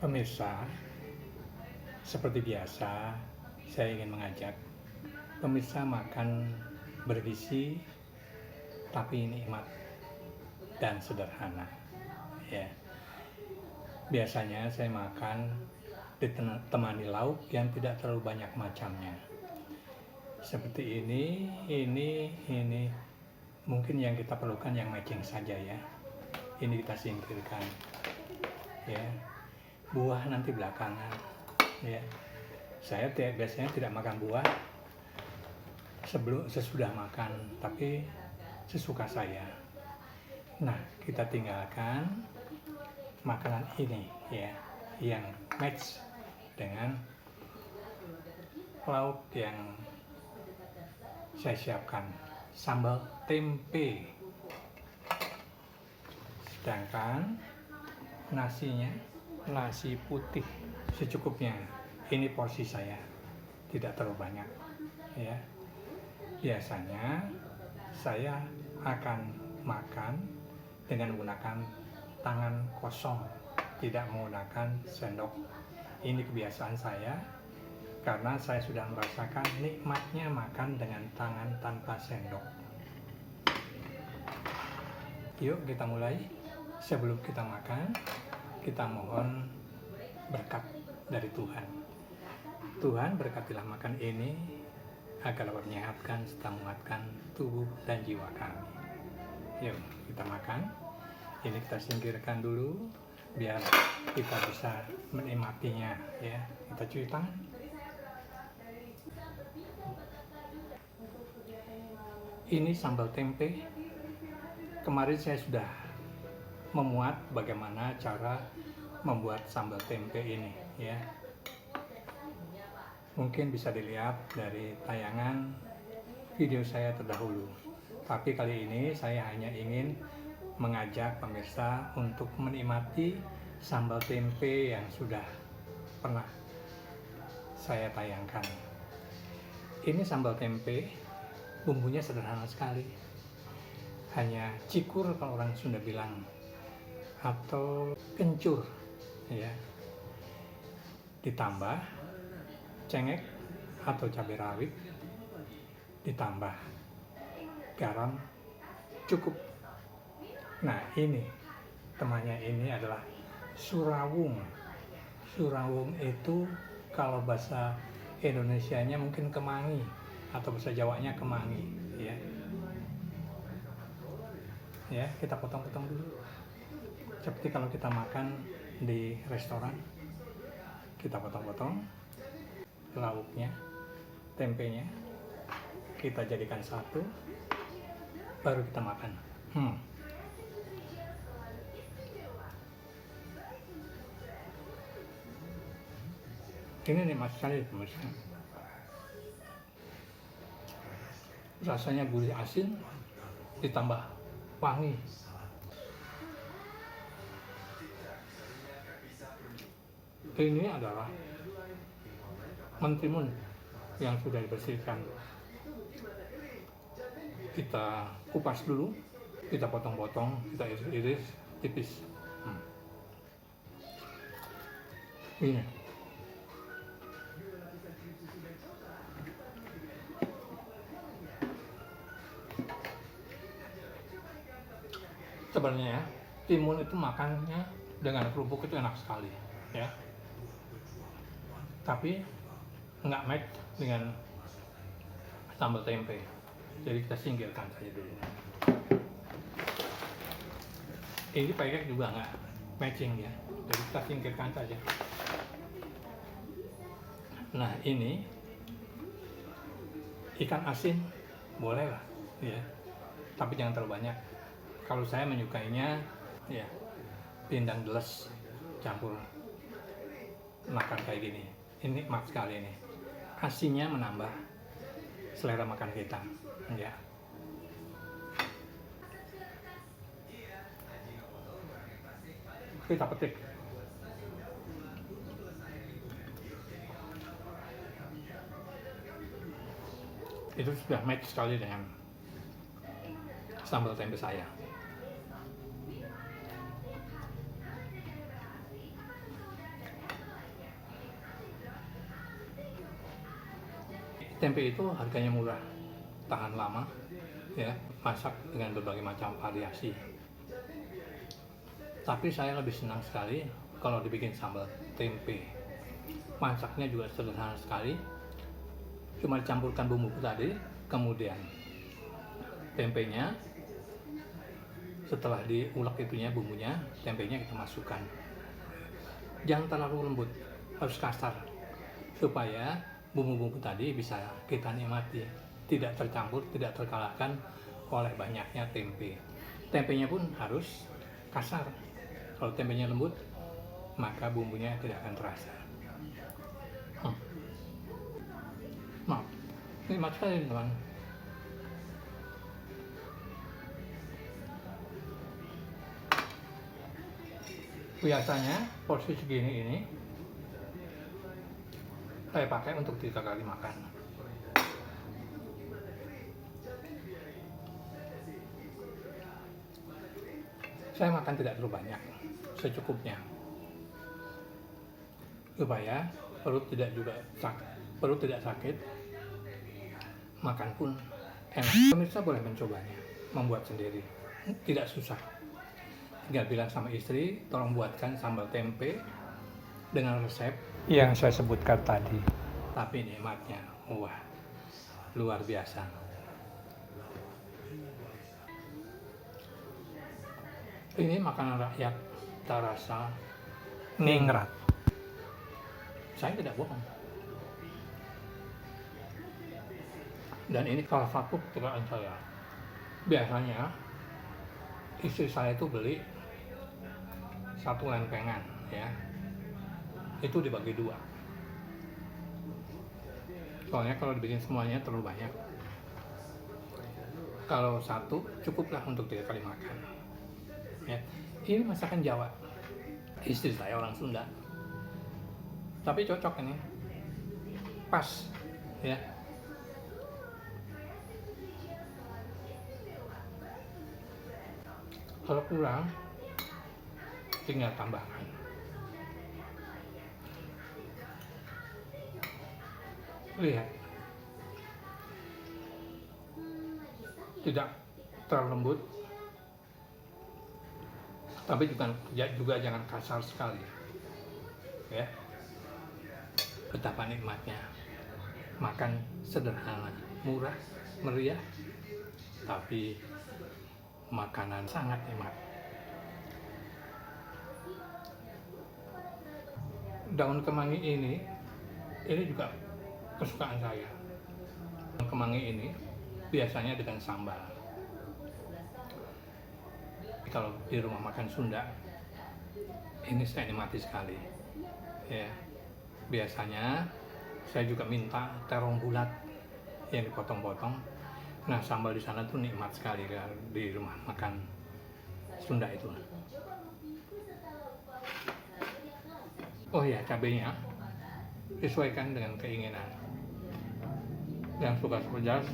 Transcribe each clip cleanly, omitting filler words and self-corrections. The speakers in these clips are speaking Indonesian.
Pemirsa, seperti biasa, saya ingin mengajak pemirsa makan bergizi tapi nikmat dan sederhana. Ya, biasanya saya makan ditemani lauk yang tidak terlalu banyak macamnya. Seperti ini mungkin yang kita perlukan yang matching saja ya. Ini kita singkirkan. Ya, buah nanti belakangan. Ya, saya biasanya tidak makan buah sesudah makan, tapi sesuka saya. Nah, kita tinggalkan makanan ini ya, yang match dengan lauk yang saya siapkan, sambal tempe. Sedangkan nasinya nasi putih secukupnya. Ini porsi saya, tidak terlalu banyak ya. Biasanya saya akan makan dengan menggunakan tangan kosong, tidak menggunakan sendok. Ini kebiasaan saya karena saya sudah merasakan nikmatnya makan dengan tangan tanpa sendok. Yuk kita mulai. Sebelum kita makan, kita mohon berkat dari Tuhan. Tuhan, berkatilah makan ini agar dapat menyehatkan serta menguatkan tubuh dan jiwa kami. Yuk kita makan. Ini kita singkirkan dulu biar kita bisa menikmatinya ya. Kita cuci tangan. Ini sambal tempe. Kemarin saya sudah memuat bagaimana cara membuat sambal tempe ini ya. Mungkin bisa dilihat dari tayangan video saya terdahulu. Tapi kali ini saya hanya ingin mengajak pemirsa untuk menikmati sambal tempe yang sudah pernah saya tayangkan. Ini sambal tempe, bumbunya sederhana sekali. Hanya cikur kalau orang Sunda bilang, atau kencur ya. Ditambah cengek atau cabai rawit, ditambah garam cukup. Nah, ini temannya ini adalah surawung. Surawung itu kalau bahasa Indonesianya mungkin kemangi atau bahasa Jawanya kemangi ya. Ya, kita potong-potong dulu. Seperti kalau kita makan di restoran, kita potong-potong lauknya, tempenya, kita jadikan satu, baru kita makan. Ini nikmat sekali pemirsa. Rasanya gurih asin, ditambah wangi. Ini adalah mentimun yang sudah dibersihkan. Kita kupas dulu, kita potong-potong, kita iris-iris tipis. Ini sebenarnya ya, timun itu makannya dengan kerupuk itu enak sekali ya. Tapi nggak match dengan sambal tempe, jadi kita singkirkan saja dulu. Ini pakai juga nggak matching ya, jadi kita singkirkan saja. Nah, ini ikan asin boleh lah ya, tapi jangan terlalu banyak. Kalau saya menyukainya ya pindang deles campur makan kayak gini. Ini nikmat sekali ini. Asinnya menambah selera makan kita ya. Kita petik. Itu sudah match sekali dengan sambal tempe saya. Tempe itu harganya murah, tahan lama, ya, masak dengan berbagai macam variasi. Tapi saya lebih senang sekali kalau dibikin sambal tempe. Masaknya juga sederhana sekali, cuma dicampurkan bumbu tadi, kemudian tempenya, setelah diulek itunya bumbunya, tempenya kita masukkan. Jangan terlalu lembut, harus kasar, supaya bumbu-bumbu tadi bisa kita nikmati, tidak tercampur, tidak terkalahkan oleh banyaknya tempe. Tempenya pun harus kasar. Kalau tempenya lembut, maka bumbunya tidak akan terasa. Nah, nikmat sekali teman. Biasanya porsi segini ini saya pakai untuk 3 kali makan. Saya makan tidak terlalu banyak, secukupnya, supaya perut tidak sakit, makan pun enak. Pemirsa boleh mencobanya, membuat sendiri, tidak susah. Tinggal bilang sama istri, tolong buatkan sambal tempe dengan resep yang saya sebutkan tadi. Tapi nikmatnya, wah, luar biasa. Ini makanan rakyat, terasa ningrat. Saya tidak bohong. Dan ini salah satu kesukaan saya. Biasanya istri saya itu beli 1 lempengan, ya, itu dibagi 2. Soalnya kalau dibikin semuanya terlalu banyak. Kalau 1 cukuplah untuk 3 kali makan. Ya, ini masakan Jawa. Istri saya orang Sunda, tapi cocok ini, pas, ya. Kalau kurang, tinggal tambahkan. Lihat, tidak terlalu lembut, tapi juga jangan kasar sekali, ya. Betapa nikmatnya makan sederhana, murah, meriah, tapi makanan sangat nikmat. Daun kemangi ini juga kesukaan saya. Daun kemangi ini biasanya dengan sambal. Kalau di rumah makan Sunda, ini saya nikmati sekali, ya. Biasanya saya juga minta terong bulat yang dipotong-potong. Nah, sambal di sana tuh nikmat sekali di rumah makan Sunda itu. Oh ya, cabenya disesuaikan dengan keinginan. Yang suka pedas,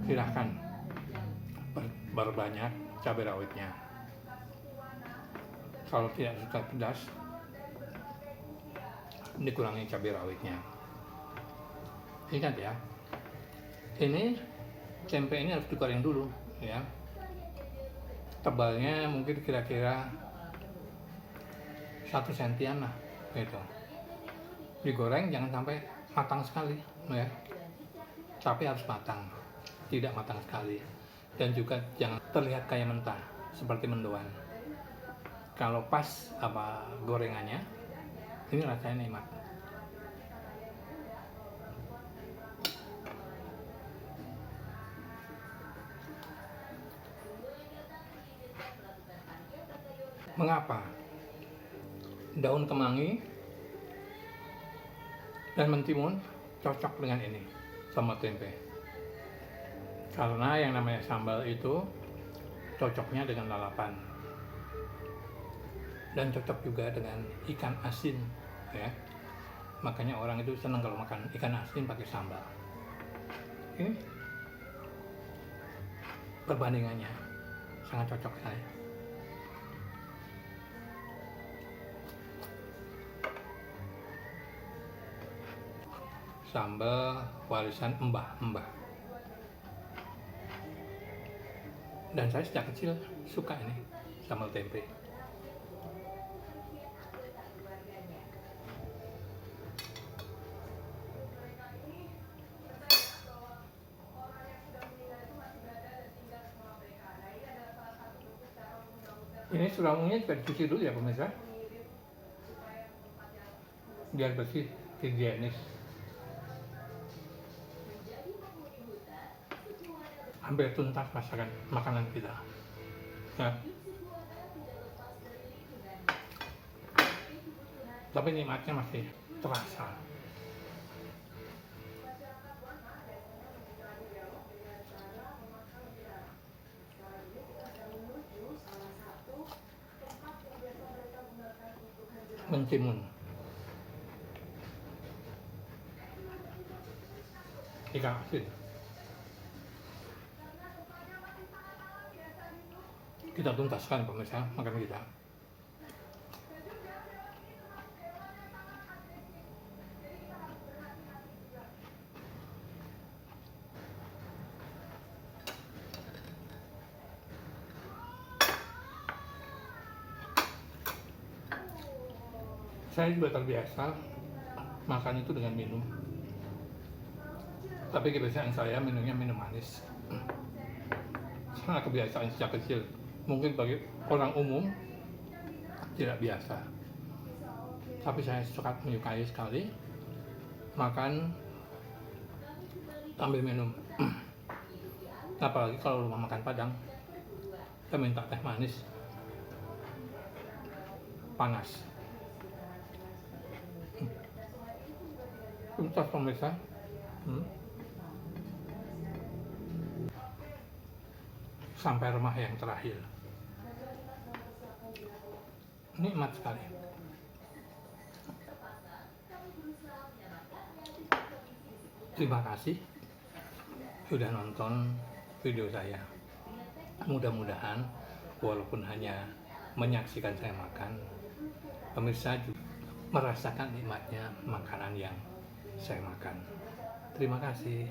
silahkan berbanyak cabai rawitnya. Kalau tidak suka pedas, dikurangi cabai rawitnya. Ingat ya, ini tempe ini harus digoreng dulu, ya. Tebalnya mungkin kira-kira 1 sentian lah, gitu. Digoreng jangan sampai matang sekali, ya. Tapi harus matang, tidak matang sekali. Dan juga jangan terlihat kayak mentah, seperti mendoan. Kalau pas gorengannya, ini rasanya nikmat. Mengapa daun kemangi dan mentimun cocok dengan ini sama tempe? Karena yang namanya sambal itu cocoknya dengan lalapan dan cocok juga dengan ikan asin, ya. Makanya orang itu senang kalau makan ikan asin pakai sambal. Ini perbandingannya sangat cocok saya. sambal warisan mbah-mbah. Dan saya sejak kecil suka ini sambal tempe. Ini sulamungnya juga dicuci dulu ya pemirsa, biar bersih, higienis. Hampir tuntas masakan makanan kita. Ya. Tapi nikmatnya masih terasa. Mentimun. Ikan asin. Kita tuntaskan pemirsa makan kita. Saya juga terbiasa makan itu dengan minum. Tapi kebiasaan saya minumnya minum manis. Sangat kebiasaan sejak kecil. Mungkin bagi orang umum tidak biasa. Tapi saya sangat menyukai sekali makan sambil minum. Apalagi kalau rumah makan Padang, kita minta teh manis panas. Tuntas pemirsa. Sampai rumah yang terakhir. Nikmat sekali. Terima kasih sudah nonton video saya. Mudah-mudahan walaupun hanya menyaksikan saya makan, pemirsa juga merasakan nikmatnya makanan yang saya makan. Terima kasih.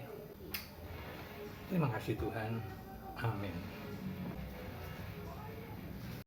Terima kasih Tuhan. Amin.